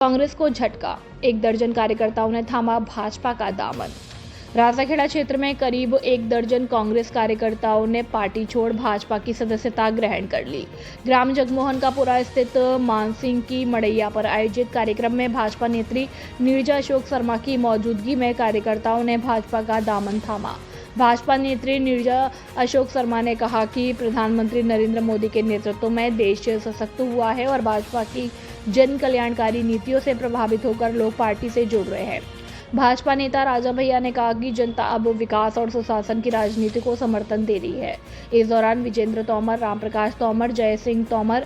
कांग्रेस को झटका, 1 दर्जन कार्यकर्ताओं ने थामा भाजपा का दामन। राजाखेड़ा क्षेत्र में करीब 1 दर्जन कांग्रेस कार्यकर्ताओं ने पार्टी छोड़ भाजपा की सदस्यता ग्रहण कर ली। ग्राम जगमोहनकापुरा स्थित मानसिंह की मड़ैया पर आयोजित कार्यक्रम में भाजपा नेत्री नीरजा अशोक शर्मा की मौजूदगी में कार्यकर्ताओं ने भाजपा का दामन थामा। भाजपा नेत्री नीरजा अशोक शर्मा ने कहा कि प्रधानमंत्री नरेंद्र मोदी के नेतृत्व में देश सशक्त हुआ है और भाजपा की जन कल्याणकारी नीतियों से प्रभावित होकर लोग पार्टी से जुड़ रहे हैं। भाजपा नेता राजा भैया ने कहा कि जनता अब विकास और सुशासन की राजनीति को समर्थन दे रही है। इस दौरान विजेंद्र तोमर, रामप्रकाश तोमर, जय सिंह तोमर,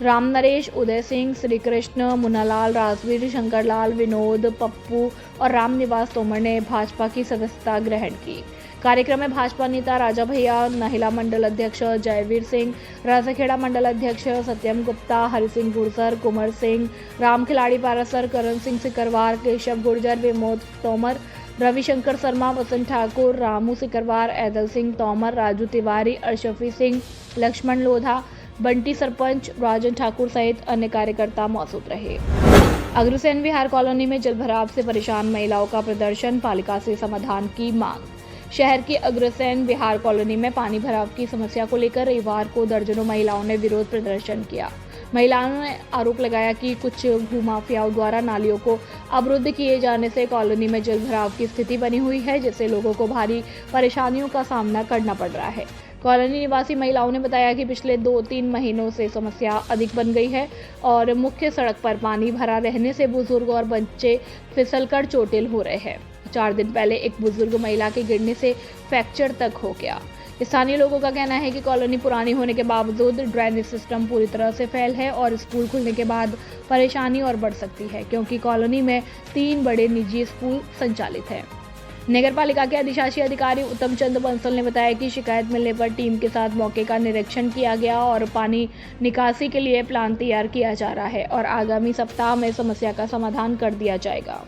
राम नरेश, उदय सिंह, श्री कृष्ण, मुन्नालाल, राजवीर, शंकरलाल, विनोद, पप्पू और रामनिवास तोमर ने भाजपा की सदस्यता ग्रहण की। कार्यक्रम में भाजपा नेता राजा भैया, महिला मंडल अध्यक्ष जयवीर सिंह, राजाखेड़ा मंडल अध्यक्ष सत्यम गुप्ता, हरि सिंह गुर्जर, कुंवर सिंह, राम खिलाड़ी पारासर, करण सिंह सिकरवार, केशव गुर्जर, विमोद तोमर, रविशंकर शर्मा, वसंत ठाकुर, रामू सिकरवार, ऐदल सिंह तोमर, राजू तिवारी, अर्शफी सिंह, लक्ष्मण लोधा, बंटी सरपंच, राजन ठाकुर सहित अन्य कार्यकर्ता मौजूद रहे। अग्रसेन विहार कॉलोनी में जलभराव से परेशान महिलाओं का प्रदर्शन, पालिका से समाधान की मांग। शहर की अग्रसेन विहार कॉलोनी में पानी भराव की समस्या को लेकर रविवार को दर्जनों महिलाओं ने विरोध प्रदर्शन किया। महिलाओं ने आरोप लगाया कि कुछ भूमाफियाओं द्वारा नालियों को अवरुद्ध किए जाने से कॉलोनी में जलभराव की स्थिति बनी हुई है, जिससे लोगों को भारी परेशानियों का सामना करना पड़ रहा है। कॉलोनी निवासी महिलाओं ने बताया कि पिछले 2-3 महीनों से समस्या अधिक बन गई है और मुख्य सड़क पर पानी भरा रहने से बुजुर्ग और बच्चे फिसलकर चोटिल हो रहे हैं। 4 दिन पहले एक बुजुर्ग महिला के गिरने से फ्रैक्चर तक हो गया। स्थानीय लोगों का कहना है कि कॉलोनी पुरानी होने के बावजूद ड्रेनेज सिस्टम पूरी तरह से फेल है और स्कूल खुलने के बाद परेशानी और बढ़ सकती है, क्योंकि कॉलोनी में 3 बड़े निजी स्कूल संचालित हैं। नगर पालिका के अधिशासी अधिकारी उत्तम चंद बंसल ने बताया कि शिकायत मिलने पर टीम के साथ मौके का निरीक्षण किया गया और पानी निकासी के लिए प्लान तैयार किया जा रहा है और आगामी सप्ताह में समस्या का समाधान कर दिया जाएगा।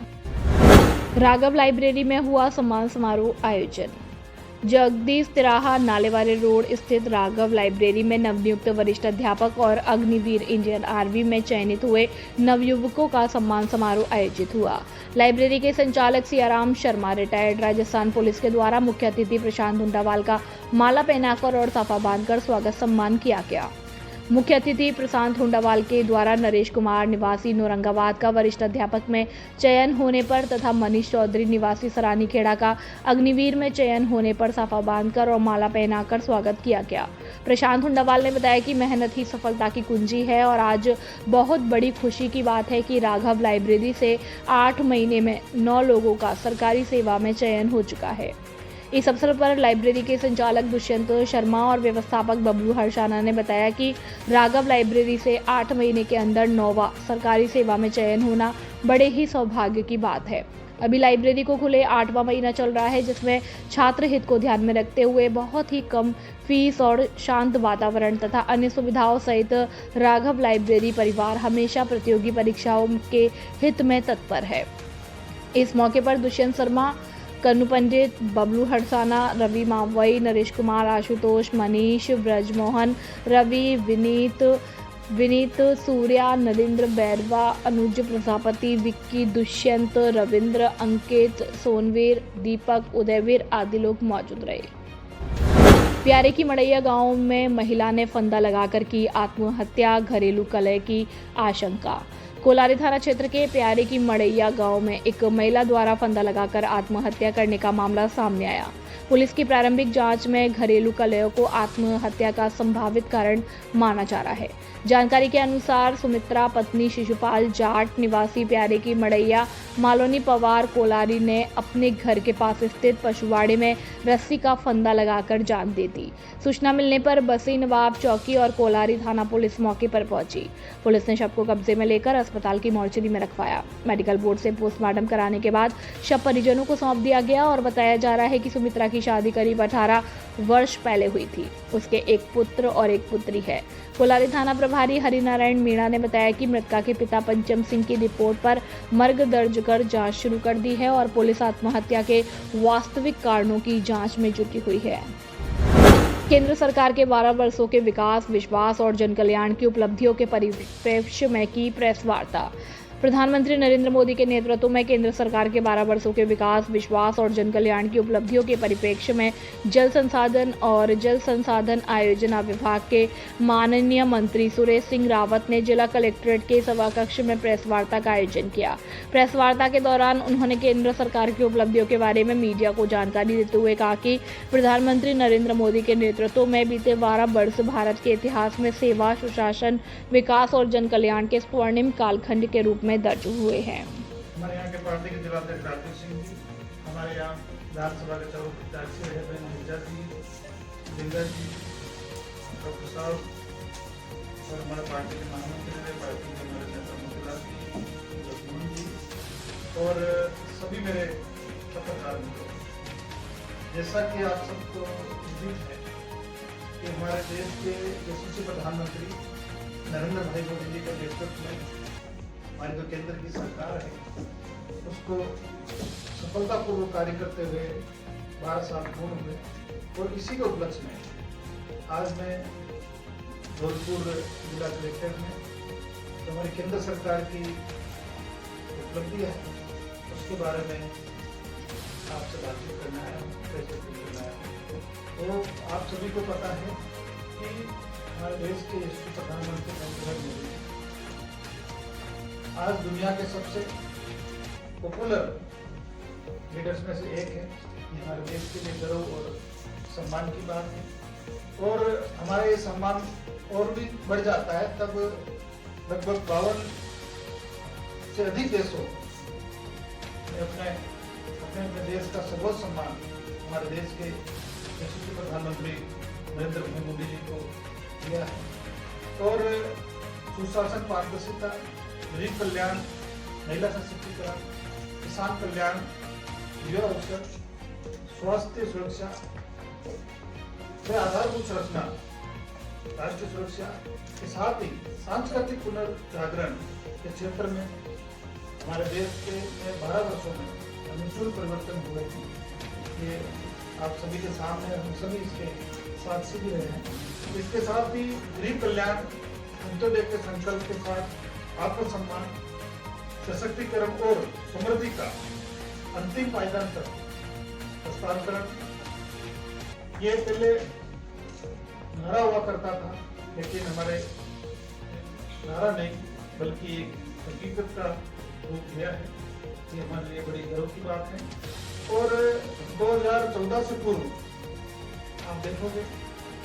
राघव लाइब्रेरी में हुआ सम्मान समारोह आयोजन। जगदीश तिराहा नालेवाले रोड स्थित राघव लाइब्रेरी में नवनियुक्त वरिष्ठ अध्यापक और अग्निवीर इंडियन आर्मी में चयनित हुए नवयुवकों का सम्मान समारोह आयोजित हुआ। लाइब्रेरी के संचालक सियाराम शर्मा, रिटायर्ड राजस्थान पुलिस के द्वारा मुख्य अतिथि प्रशांत हुंडावाल का माला पहनाकर और साफा बांधकर स्वागत सम्मान किया गया। मुख्य अतिथि प्रशांत हुंडावाल के द्वारा नरेश कुमार निवासी नौरंगाबाद का वरिष्ठ अध्यापक में चयन होने पर तथा मनीष चौधरी निवासी सरानीखेड़ा का अग्निवीर में चयन होने पर साफा बांधकर और माला पहनाकर स्वागत किया गया। प्रशांत हुंडावाल ने बताया कि मेहनत ही सफलता की कुंजी है और आज बहुत बड़ी खुशी की बात है कि राघव लाइब्रेरी से 8 महीने में 9 लोगों का सरकारी सेवा में चयन हो चुका है। इस अवसर पर लाइब्रेरी के संचालक दुष्यंत शर्मा और व्यवस्थापक बबलू हर्षाना ने बताया कि राघव लाइब्रेरी से 8 महीने के अंदर 9वां सरकारी सेवा में चयन होना बड़े ही सौभाग्य की बात है। अभी लाइब्रेरी को खुले 8वां महीना चल रहा है, जिसमें छात्र हित को ध्यान में रखते हुए बहुत ही कम फीस और शांत वातावरण तथा अन्य सुविधाओं सहित राघव लाइब्रेरी परिवार हमेशा प्रतियोगी परीक्षाओं के हित में तत्पर है। इस मौके पर दुष्यंत शर्मा, कन्नू पंडित, बबलू हरसाना, रवि मावई, नरेश कुमार, आशुतोष, मनीष, ब्रजमोहन, रवि, विनीत, सूर्या, नरेंद्र बैरवा, अनुज प्रजापति, विक्की, दुष्यंत, रविंद्र, अंकित, सोनवीर, दीपक, उदयवीर आदि लोग मौजूद रहे। प्यारे की मड़ैया गांव में महिला ने फंदा लगाकर की आत्महत्या, घरेलू कलह की आशंका। कोलारी थाना क्षेत्र के प्यारे की मड़ैया गांव में एक महिला द्वारा फंदा लगाकर आत्महत्या करने का मामला सामने आया। पुलिस की प्रारंभिक जांच में घरेलू कलह को आत्महत्या का संभावित कारण माना जा रहा है। जानकारी के अनुसार सुमित्रा पत्नी शिशुपाल जाट निवासी प्यारे की मड़ैया मालोनी पवार कोलारी ने अपने घर के पास स्थित पशुवाड़े में रस्सी का फंदा लगाकर जान दे दी। सूचना मिलने पर बसी नवाब चौकी और कोलारी थाना पुलिस मौके पर पहुंची। पुलिस ने शव को कब्जे में लेकर अस्पताल की मोर्चरी में रखवाया। मेडिकल बोर्ड से पोस्टमार्टम कराने के बाद शव परिजनों को सौंप दिया गया और बताया जा रहा है कि सुमित्रा की शादी करीब 18 वर्ष पहले हुई थी। उसके एक पुत्र और एक पुत्री है। कोलारी थाना प्रभारी हरिनारायण मीणा ने बताया कि मृतका के पिता पंचम सिंह की रिपोर्ट पर मर्ग दर्ज कर जांच शुरू कर दी है और पुलिस आत्महत्या के वास्तविक कारणों की जांच में जुटी हुई है। केंद्र सरकार के 12 वर्षों के विकास, विश्वास और जनकल्याण की उपलब्धियों के परिप्रेक्ष्य में की प्रेस वार्ता। प्रधानमंत्री नरेंद्र मोदी के नेतृत्व में केंद्र सरकार के 12 वर्षों के विकास, विश्वास और जन कल्याण की उपलब्धियों के परिप्रेक्ष्य में जल संसाधन आयोजन विभाग के माननीय मंत्री सुरेश सिंह रावत ने जिला कलेक्ट्रेट के सभाकक्ष में प्रेस वार्ता का आयोजन किया। प्रेस वार्ता के दौरान उन्होंने केंद्र सरकार की उपलब्धियों के बारे में मीडिया को जानकारी देते हुए कहा कि प्रधानमंत्री नरेंद्र मोदी के नेतृत्व में बीते 12 वर्ष भारत के इतिहास में सेवा, सुशासन, विकास और जन कल्याण के स्वर्णिम कालखंड के रूप में दर्ज हुए हैं। हमारे यहाँ के पार्टी के जिलाध्यक्ष राकेश सिंह जी, हमारे यहाँ विधानसभा के चारों प्रत्याशी है मिर्जा जी, जिंदा जी, डॉक्टर साहब और हमारे पार्टी के महामंत्री है, पार्टी के हमारे नेता मोतीलाल जी, लक्ष्मण जी और सभी मेरे पत्रकार मित्रों, जैसा कि आप सबको उम्मीद है कि हमारे देश के यशस्वी प्रधानमंत्री नरेंद्र भाई मोदी जी के नेतृत्व में हमारी जो केंद्र की सरकार है उसको सफलतापूर्वक कार्य करते हुए 12 साल पूर्ण हुए और इसी के उपलक्ष्य में आज मैं धौलपुर जिला कलेक्ट्रेट में जो हमारी केंद्र सरकार की उपलब्धि है उसके बारे में आपसे बातचीत करना है, करना है। तो आप सभी को पता है कि हमारे देश के यशस्वी प्रधानमंत्री नरेंद्र भाई मोदी आज दुनिया के सबसे पॉपुलर लीडर्स में से एक है। ये हमारे देश के लिए गर्व और सम्मान की बात है और हमारा ये सम्मान और भी बढ़ जाता है तब लगभग 52 से अधिक देशों ने अपने देश का सर्वोच्च सम्मान हमारे देश के यशस्वी प्रधानमंत्री नरेंद्र भाई मोदी जी को दिया है और सुशासन, पारदर्शिता, गरीब कल्याण, महिला सशक्तिकरण, किसान कल्याण, युवा अवसर, स्वास्थ्य सुरक्षा व आधारभूत संरचना, राष्ट्रीय सुरक्षा के साथ ही सांस्कृतिक पुनर्जागरण के क्षेत्र में हमारे देश के 12 वर्षों में अनुकूल परिवर्तन हुए हैं। ये आप सभी के सामने, हम सभी इसके साक्षी भी रहे हैं। इसके साथ ही गरीब कल्याण, अंत्योदय के संकल्प के साथ आत्मसम्मान, सशक्तिकरण और समृद्धि का अंतिम पायदान तक हस्तांतरण, ये पहले नारा हुआ करता था लेकिन हमारे नारा नहीं बल्कि एक हकीकत का रूप लिया है। ये हमारे लिए बड़ी गर्व की बात है और 2014 से पूर्व आप देखोगे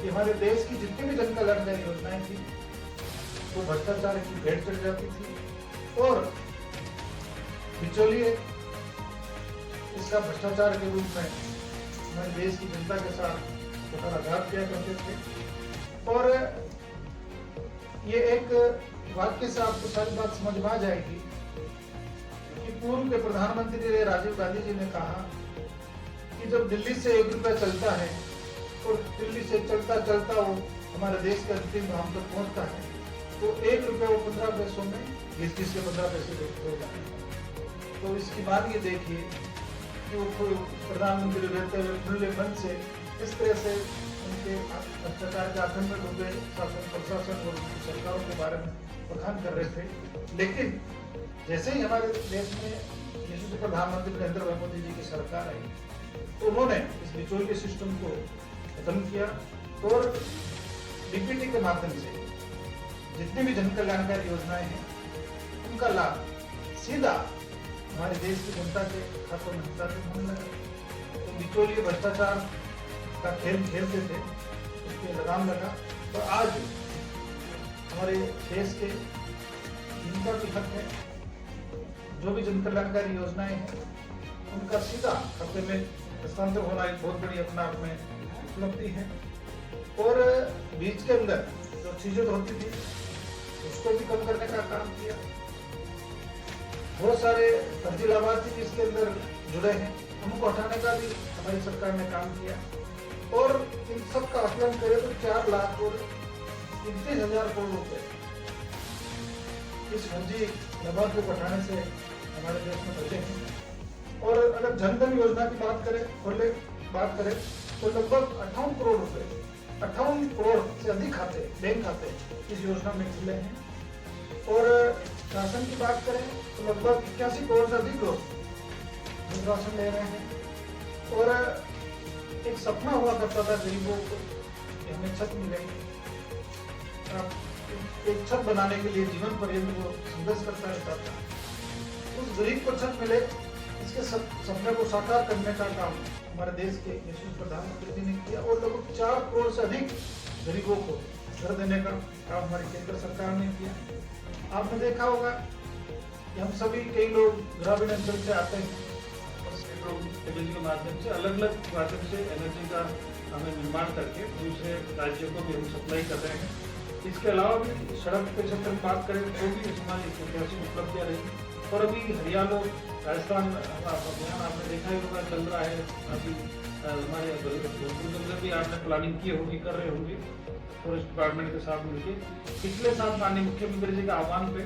कि हमारे देश की जितनी भी जन कल्याणकारी योजनाएं थी वो भ्रष्टाचार की भेंट चढ़ जाती थी और बिचौलिए इसका भ्रष्टाचार के रूप में हमारे देश की जनता के साथ कुठाराघात किया करते थे। और ये एक वाक्य से आपको सारी बात समझ में आ जाएगी कि पूर्व के प्रधानमंत्री राजीव गांधी जी ने कहा कि जब दिल्ली से 1 रुपया चलता है और दिल्ली से चलता चलता वो हमारे देश के अंतिम धाम तक पहुंचता है तो 1 रुपया वो 15 पैसों में 20 के 15 पैसे हो जाते हैं। तो इसकी बात ये देखिए कि वो प्रधानमंत्री रहते हुए खुले मन से इस तरह से उनके भ्रष्टाचार के आतंक में डूबे शासन प्रशासन और उनकी सरकारों के बारे में बखान कर रहे थे। लेकिन जैसे ही हमारे देश में यशस्वी प्रधानमंत्री नरेंद्र भाई मोदी जी की सरकार आई तो उन्होंने इस बिचौलिए सिस्टम को खत्म किया और डीपीटी के माध्यम से जितनी भी जन कल्याणकारी योजनाएं हैं उनका लाभ सीधा हमारे देश की जनता के खातों में हस्तांतरित होने लगा। तो बिचौलिए भ्रष्टाचार का खेल खेलते थे, उसके लगाम लगा। तो आज हमारे देश के जिनका भी हक है, जो भी जन कल्याणकारी योजनाएं हैं उनका सीधा खाते में हस्तांतरण होना एक बहुत बड़ी अपना आप में उपलब्धि है। और बीच के अंदर जो चीजें होती थी उसको भी कम करने का काम किया। बहुत सारे फर्जी लाभार्थी भी इसके अंदर जुड़े हैं, उनको हटाने का भी हमारी सरकार ने काम किया। और इन सब का आकलन करें तो 4 लाख और 29,000 करोड़ रुपए इस फर्जी लाभार्थियों को हटाने से हमारे देश में बचे हैं। और अगर जनधन योजना की बात करें तो लगभग 58 करोड़ रुपए 58 करोड़ से अधिक खाते बैंक खाते इस योजना में खुले हैं। और राशन की बात करें तो लगभग 81 करोड़ से अधिक लोग राशन ले रहे हैं। और एक सपना हुआ करता था गरीबों को कि हमें छत मिलेगी। एक छत बनाने के लिए जीवन पर्यंत वो संघर्ष करता रहता था। उस गरीब को छत मिले, इसके सपने को साकार करने का काम हमारे देश के यशस्वी प्रधानमंत्री जी ने किया और लगभग 4 करोड़ से अधिक गरीबों को घर देने का काम हमारी केंद्र सरकार ने किया। आपने देखा होगा कि हम सभी कई लोग ग्रामीण अंचल से आते हैं और एनर्जी के माध्यम से अलग अलग माध्यम से एनर्जी का हमें निर्माण करके दूसरे राज्यों को भी हम सप्लाई कर रहे हैं। इसके अलावा भी सड़क के क्षेत्र में बात करें तो भी हमारी ऐतिहासिक उपलब्धियाँ रही। और अभी हरियाणा राजस्थान अभियान आपने देखा ही होगा चल रहा है। अभी हमारे में भी आपने प्लानिंग की होगी, कर रहे होंगे फॉरेस्ट डिपार्टमेंट के साथ मिलकर। पिछले साल माननीय मुख्यमंत्री जी के आह्वान पे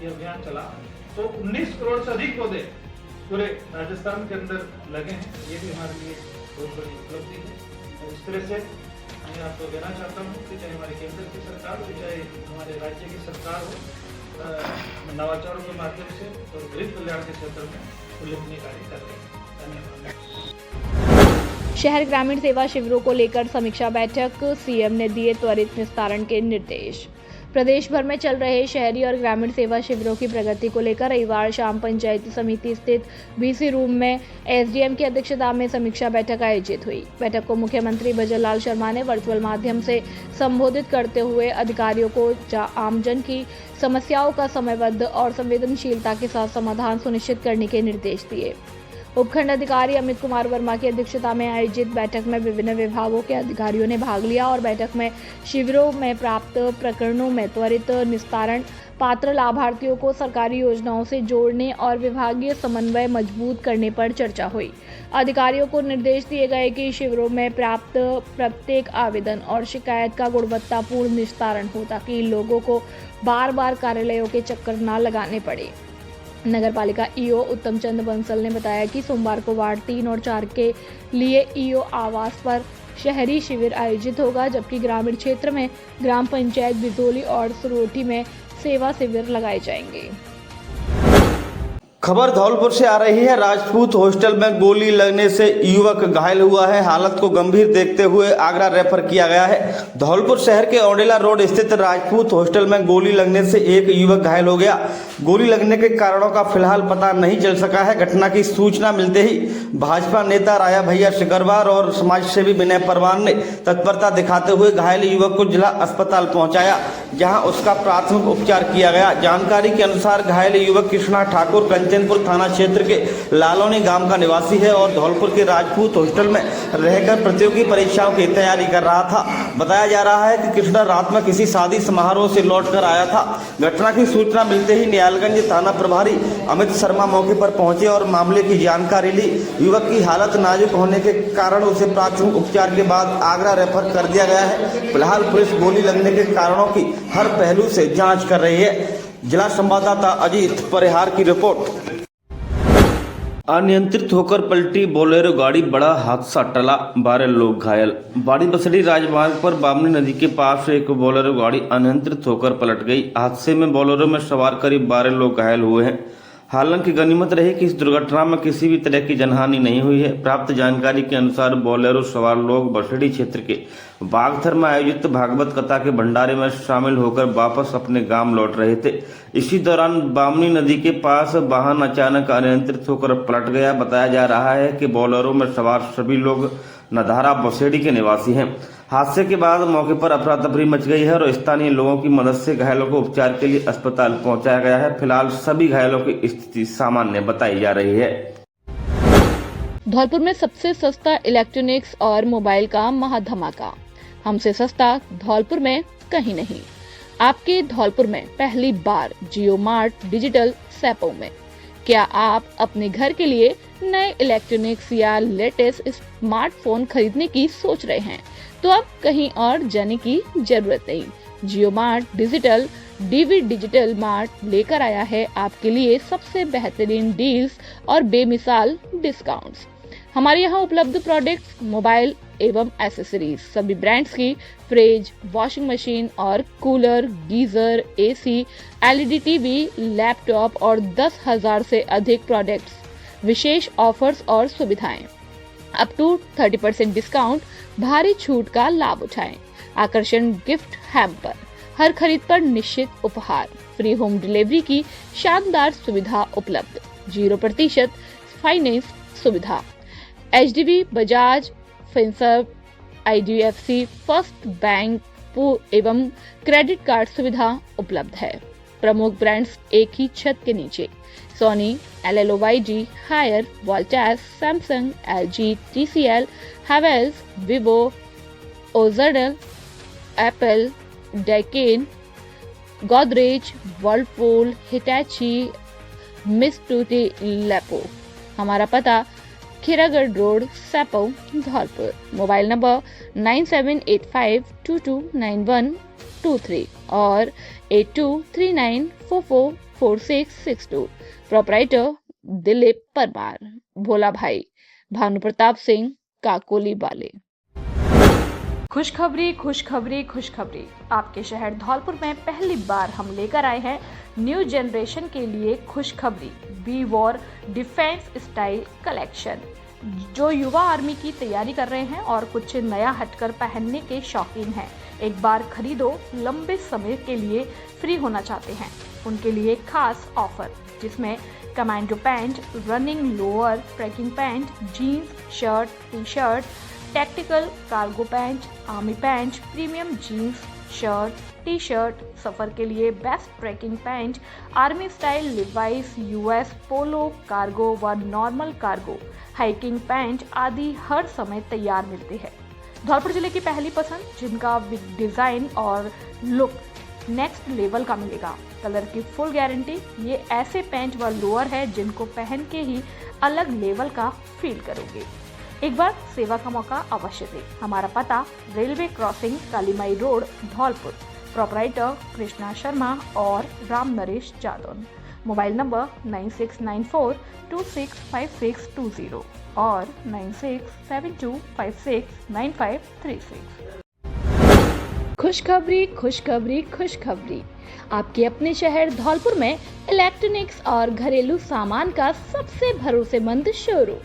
ये अभियान चला तो 19 करोड़ से अधिक पौधे पूरे राजस्थान के अंदर लगे हैं। ये भी हमारे लिए बहुत बड़ी उपलब्धि है। इस तरह से मैं आपको कहना चाहता हूँ कि चाहे हमारे केंद्र की सरकार हो चाहे हमारे राज्य की सरकार हो, नवाचारों के माध्यम से और गरीब कल्याण के क्षेत्र में उल्लेखनीय कार्य कर रहे हैं। धन्यवाद। शहर ग्रामीण सेवा शिविरों को लेकर समीक्षा बैठक, सीएम ने दिए त्वरित निस्तारण के निर्देश। प्रदेश भर में चल रहे शहरी और ग्रामीण सेवा शिविरों की प्रगति को लेकर रविवार शाम पंचायती समिति स्थित बीसी रूम में एसडीएम की अध्यक्षता में समीक्षा बैठक आयोजित हुई। बैठक को मुख्यमंत्री भजनलाल शर्मा ने वर्चुअल माध्यम से संबोधित करते हुए अधिकारियों को आमजन की समस्याओं का समयबद्ध और संवेदनशीलता के साथ समाधान सुनिश्चित करने के निर्देश दिए। उपखंड अधिकारी अमित कुमार वर्मा की अध्यक्षता में आयोजित बैठक में विभिन्न विभागों के अधिकारियों ने भाग लिया और बैठक में शिविरों में प्राप्त प्रकरणों में त्वरित निस्तारण, पात्र लाभार्थियों को सरकारी योजनाओं से जोड़ने और विभागीय समन्वय मजबूत करने पर चर्चा हुई। अधिकारियों को निर्देश दिए गए कि शिविरों में प्राप्त प्रत्येक आवेदन और शिकायत का गुणवत्तापूर्ण निस्तारण हो ताकि लोगों को बार बार कार्यालयों के चक्कर न लगाने पड़े। नगरपालिका ईओ उत्तम चंद बंसल ने बताया कि सोमवार को वार्ड 3 और 4 के लिए ईओ आवास पर शहरी शिविर आयोजित होगा, जबकि ग्रामीण क्षेत्र में ग्राम पंचायत बिजोली और सुरोठी में सेवा शिविर लगाए जाएंगे। खबर धौलपुर से आ रही है। राजपूत हॉस्टल में गोली लगने से युवक घायल हुआ है। हालत को गंभीर देखते हुए आगरा रेफर किया गया है। धौलपुर शहर के औडेला रोड स्थित राजपूत हॉस्टल में गोली लगने से एक युवक घायल हो गया। गोली लगने के कारणों का फिलहाल पता नहीं चल सका है। घटना की सूचना मिलते ही भाजपा नेता राया भैया शिकरवार और समाजसेवी विनय परवान ने तत्परता दिखाते हुए घायल युवक को जिला अस्पताल पहुंचाया, जहां उसका प्राथमिक उपचार किया गया। जानकारी के अनुसार घायल युवक कृष्णा ठाकुर कंचनपुर थाना क्षेत्र के लालौनी गांव का निवासी है और धौलपुर के राजपूत हॉस्टल में रहकर प्रतियोगी परीक्षाओं की तैयारी कर रहा था। बताया जा रहा है कि कृष्णा रात में किसी शादी समारोह से लौटकर आया था। घटना की सूचना मिलते ही नियालगंज थाना प्रभारी अमित शर्मा मौके पर पहुंचे और मामले की जानकारी ली। युवक की हालत नाजुक होने के कारण उसे प्राथमिक उपचार के बाद आगरा रेफर कर दिया गया है। फिलहाल पुलिस गोली लगने के कारणों की हर पहलू से जांच कर रही है। जिला संवाददाता अजीत परिहार की रिपोर्ट। अनियंत्रित होकर पलटी बोलेरो गाड़ी, बड़ा हादसा टला, 12 लोग घायल। बाड़ी बसड़ी राजमार्ग पर बामनी नदी के पास एक बोलेरो गाड़ी अनियंत्रित होकर पलट गई। हादसे में बोलेरो में सवार करीब 12 लोग घायल हुए हैं। हालांकि गनीमत रही कि इस दुर्घटना में किसी भी तरह की जनहानि नहीं हुई है। प्राप्त जानकारी के अनुसार बोलेरो सवार लोग बसड़ी क्षेत्र के बागथर में आयोजित भागवत कथा के भंडारे में शामिल होकर वापस अपने गांव लौट रहे थे। इसी दौरान बामनी नदी के पास वाहन अचानक अनियंत्रित होकर पलट गया। बताया जा रहा है कि बोलेरो में सवार सभी लोग नधारा बसेड़ी के निवासी हैं। हादसे के बाद मौके पर अफरा तफरी मच गई है और स्थानीय लोगों की मदद से घायलों को उपचार के लिए अस्पताल पहुंचाया गया है। फिलहाल सभी घायलों की स्थिति सामान्य बताई जा रही है। धौलपुर में सबसे सस्ता इलेक्ट्रॉनिक्स और मोबाइल का महाधमाका। हमसे सस्ता धौलपुर में कहीं नहीं। आपके धौलपुर में पहली बार जियो मार्ट डिजिटल सैपो में। क्या आप अपने घर के लिए नए इलेक्ट्रॉनिक्स या लेटेस्ट स्मार्टफोन खरीदने की सोच रहे हैं तो अब कहीं और जाने की जरूरत नहीं। Jio mart digital DV digital mart लेकर आया है आपके लिए सबसे बेहतरीन डील्स और बेमिसाल डिस्काउंट्स। हमारे यहाँ उपलब्ध प्रोडक्ट्स मोबाइल एवं एसेसरीज सभी ब्रांड्स की फ्रिज, वॉशिंग मशीन और cooler, geyser, AC, LED TV, laptop और 10,000 से अधिक प्रोडक्ट्स, विशेष ऑफर्स और सुविधाएं, अप टू 30% डिस्काउंट, भारी छूट का लाभ उठाएं। आकर्षण गिफ्ट हैम्पर, हर खरीद पर निश्चित उपहार, फ्री होम डिलीवरी की शानदार सुविधा उपलब्ध, 0% फाइनेंस सुविधा, HDB, Bajaj, Finserv, IDFC, first bank एवं क्रेडिट कार्ड सुविधा उपलब्ध है। प्रमुख ब्रांड्स एक ही छत के नीचे, Sony, LLOYG, Haier, Voltas, Samsung, LG, TCL, Havells, Vivo, ओजरडल, Apple, Daikin, Godrej, Whirlpool, Hitachi, Mitsubishi, लेपो। हमारा पता Khiragarh road, Saipau, Dholpur. Mobile number 9785229123 और 8239444662। प्रोपराइटर दिलीप परमार, भोला भाई, भानु प्रताप सिंह, काकोली वाले। खुशखबरी खुशखबरी खुशखबरी, आपके शहर धौलपुर में पहली बार हम लेकर आए हैं न्यू जनरेशन के लिए खुशखबरी, be war defence style collection. जो युवा आर्मी की तैयारी कर रहे हैं और कुछ नया हटकर पहनने के शौकीन हैं, एक बार खरीदो, लंबे समय के लिए फ्री होना चाहते हैं, उनके लिए खास ऑफर, जिसमें commando pant, running lower, trekking pant, jeans, shirt, T shirt, tactical, cargo pant, army pant, premium jeans, shirt, T shirt, सफर के लिए best trekking pant, army style Levi's, US Polo, cargo व नॉर्मल कार्गो, हाइकिंग पैंट आदि हर समय तैयार मिलते हैं। धौलपुर जिले की पहली पसंद, जिनका डिजाइन और लुक नेक्स्ट लेवल का मिलेगा, कलर की फुल गारंटी। ये ऐसे पैंट व लोअर है जिनको पहन के ही अलग लेवल का फील करोगे। एक बार सेवा का मौका अवश्य दें। हमारा पता railway crossing, Kalimai road, Dholpur. Proprietor Krishna Sharma और राम नरेश जादौन। मोबाइल नंबर 9694265620 और 9672569536। खुशखबरी खुशखबरी खुशखबरी, आपके अपने शहर धौलपुर में इलेक्ट्रॉनिक्स और घरेलू सामान का सबसे भरोसेमंद शोरूम।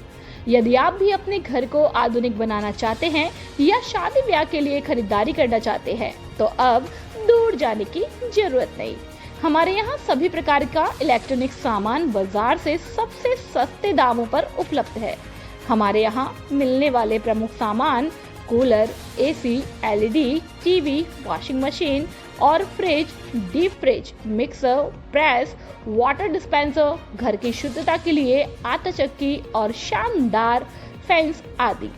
यदि आप भी अपने घर को आधुनिक बनाना चाहते हैं या शादी ब्याह के लिए खरीदारी करना चाहते हैं, तो अब दूर जाने की जरूरत नहीं। हमारे यहाँ सभी प्रकार का इलेक्ट्रॉनिक सामान बाजार से सबसे सस्ते दामों पर उपलब्ध है। हमारे यहाँ मिलने वाले प्रमुख सामान cooler, AC, LED, TV, washing machine और fridge, deep fridge, mixer, press, water dispenser, घर की शुद्धता के लिए आटा चक्की और शानदार फैंस आदि।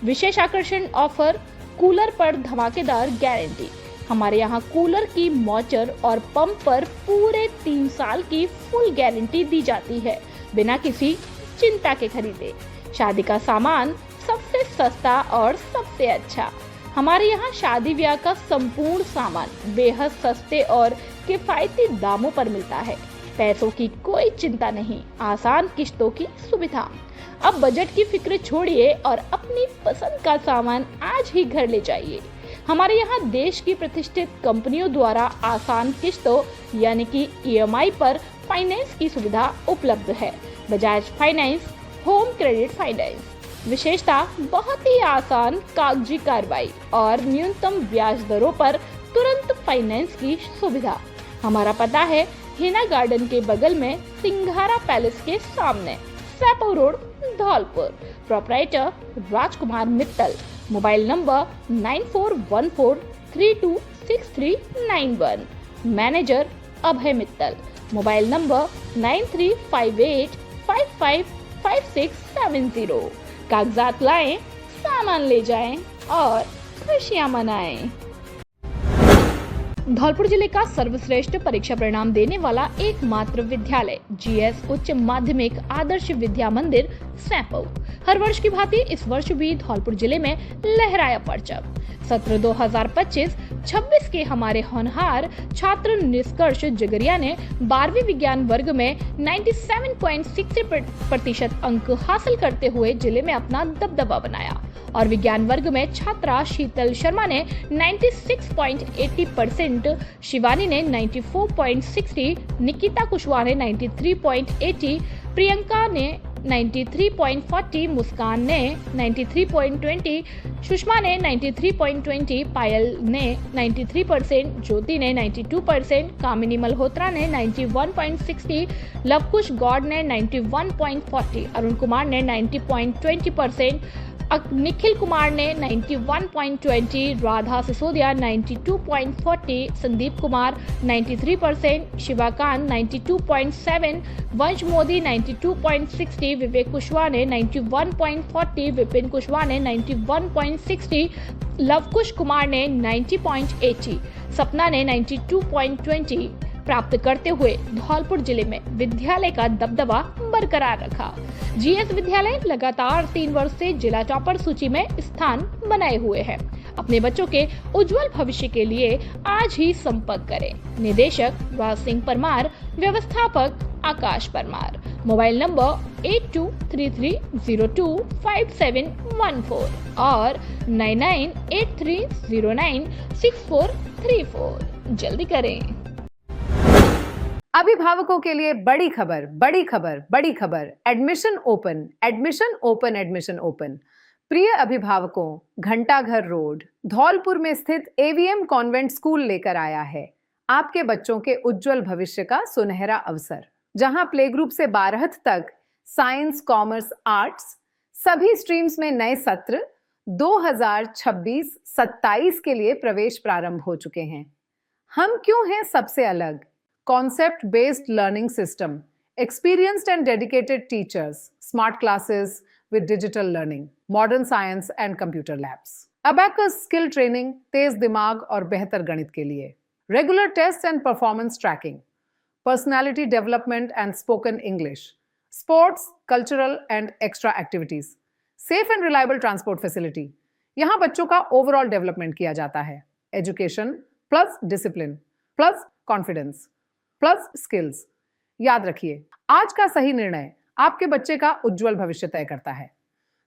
विशेष आकर्षण ऑफर, कूलर पर धमाकेदार गारंटी। हमारे यहाँ कूलर की मोटर और पंप पर पूरे 3 साल की फुल गारंटी दी जाती है, बिना किसी चिंता के खरीदे। शादी का सामान सबसे सस्ता और सबसे अच्छा। हमारे यहाँ शादी ब्याह का संपूर्ण सामान बेहद सस्ते और किफायती दामों पर मिलता है। पैसों की कोई चिंता नहीं, आसान किश्तों की सुविधा। अब बजट की फिक्र छोड़िए और अपनी पसंद का सामान आज ही घर ले जाइए। हमारे यहाँ देश की प्रतिष्ठित कंपनियों द्वारा आसान किश्तों यानी कि EMI पर फाइनेंस की सुविधा उपलब्ध है। Bajaj finance, home credit finance. विशेषता, बहुत ही आसान कागजी कार्रवाई और न्यूनतम ब्याज दरों पर तुरंत फाइनेंस की सुविधा। हमारा पता है हिना गार्डन के बगल में सिंघारा पैलेस के सामने, Saipau road, Dholpur. Proprietor Rajkumar Mittal. Mobile number 9414326391। Manager Abhay Mittal. Mobile number 9358555670। कागजात लाएं, सामान ले जाएं और खुशियां मनाएं। धौलपुर जिले का सर्वश्रेष्ठ परीक्षा परिणाम देने वाला एकमात्र विद्यालय GS उच्च माध्यमिक आदर्श विद्या मंदिर सैपो। हर वर्ष की भांति इस वर्ष भी धौलपुर जिले में लहराया परचम। सत्र 2025 26 के हमारे होनहार छात्र निष्कर्ष जगरिया ने 12वीं विज्ञान वर्ग में 97.63% अंक हासिल करते हुए जिले में अपना दबदबा बनाया और विज्ञान वर्ग में छात्रा शीतल शर्मा ने 96.80%, शिवानी ने 94.60%, निकिता कुशवाहा ने 93.80%, प्रियंका ने 93.40, मुस्कान ने 93.20, सुषमा ने 93.20, पायल ने 93%, ज्योति ने 92%, कामिनी मल्होत्रा ने 91.60, लवकुश गौड़ ने 91.40, अरुण कुमार ने 90.20%, निखिल कुमार ने 91.20, राधा सिसोदिया 92.40, संदीप कुमार 93%, शिवाकांत 92.7, वंश मोदी 92.60, विवेक कुशवाहा ने 91.40, विपिन कुशवाहा ने 91.60, लवकुश कुमार ने 90.80, सपना ने 92.20 प्राप्त करते हुए धौलपुर जिले में विद्यालय का दबदबा बरकरार रखा। जीएस विद्यालय लगातार 3 वर्ष से जिला टॉपर सूची में स्थान बनाए हुए है। अपने बच्चों के उज्जवल भविष्य के लिए आज ही संपर्क करें। निदेशक राज सिंह परमार, व्यवस्थापक आकाश परमार, मोबाइल नंबर 8233025714 और 9983096434। जल्दी करें। अभिभावकों के लिए बड़ी खबर, बड़ी खबर, बड़ी खबर। Admission open, admission open, admission open. प्रिय अभिभावकों, घंटाघर रोड धौलपुर में स्थित एवीएम कॉन्वेंट स्कूल लेकर आया है आपके बच्चों के उज्जवल भविष्य का सुनहरा अवसर, जहां प्ले ग्रुप से 12th तक साइंस, कॉमर्स, आर्ट्स सभी स्ट्रीम्स में नए सत्र 2026-27 के लिए प्रवेश प्रारंभ हो चुके हैं। हम क्यों हैं सबसे अलग? Concept based learning system, experienced and dedicated teachers, smart classes with digital learning, modern science and computer labs, abacus skill training, तेज दिमाग और बेहतर गणित के लिए, regular tests and performance tracking, personality development and spoken English, sports, cultural and extra activities, safe and reliable transport facility। यहाँ बच्चों का overall development किया जाता है। Education plus discipline plus confidence plus skills. याद रखिए, आज का सही निर्णय आपके बच्चे का उज्जवल भविष्य तय करता है।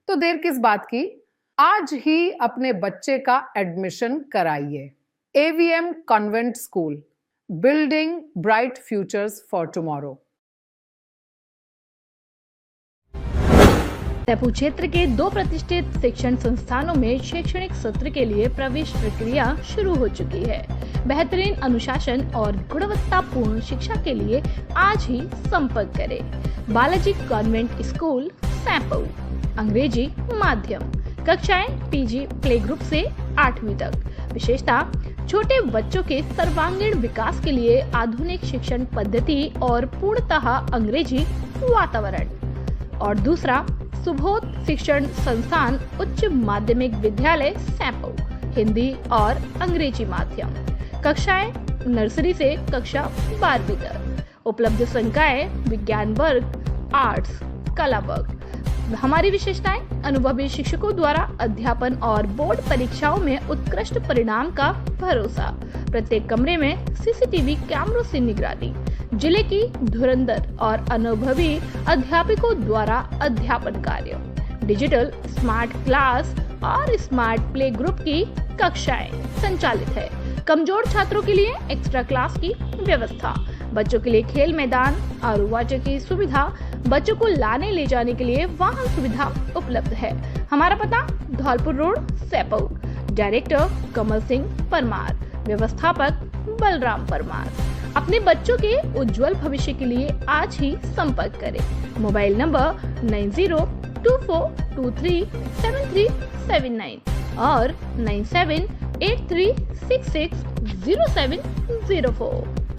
तो देर किस बात की, आज ही अपने बच्चे का एडमिशन कराइए। AVM convent school, building bright futures for tomorrow. Jaipur क्षेत्र के 2 प्रतिष्ठित शिक्षण संस्थानों में शैक्षणिक सत्र के लिए प्रवेश प्रक्रिया शुरू हो चुकी है। बेहतरीन अनुशासन और गुणवत्तापूर्ण शिक्षा के लिए आज ही संपर्क करें। बालाजी कॉन्वेंट स्कूल, सैंपऊ, अंग्रेजी माध्यम, कक्षाएं पीजी प्ले ग्रुप से 8वीं तक। विशेषता, छोटे बच्चों के सर्वांगीण विकास के लिए आधुनिक शिक्षण पद्धति और पूर्णतः अंग्रेजी वातावरण। और दूसरा, सुबोध शिक्षण संस्थान उच्च माध्यमिक विद्यालय, सैंपऊ, हिंदी और अंग्रेजी माध्यम, कक्षाएं नर्सरी से कक्षा 12वीं तक। उपलब्ध संकाय विज्ञान वर्ग, आर्ट्स, कला वर्ग। हमारी विशेषताएं, अनुभवी शिक्षकों द्वारा अध्यापन और बोर्ड परीक्षाओं में उत्कृष्ट परिणाम का भरोसा। प्रत्येक कमरे में सीसीटीवी कैमरों से निगरानी। जिले की धुरंधर और अनुभवी अध्यापकों द्वारा अध्यापन कार्य। डिजिटल स्मार्ट क्लास और स्मार्ट प्ले ग्रुप की कक्षाएं संचालित है। कमजोर छात्रों के लिए एक्स्ट्रा क्लास की व्यवस्था। बच्चों के लिए खेल मैदान, आरओ वाटर की सुविधा। बच्चों को लाने ले जाने के लिए वाहन सुविधा उपलब्ध है। हमारा पता, धौलपुर रोड, सैंपऊ। डायरेक्टर कमल सिंह परमार, व्यवस्थापक बलराम परमार। अपने बच्चों के उज्जवल भविष्य के लिए आज ही संपर्क करें। मोबाइल नंबर 9024237379 और 9783660704।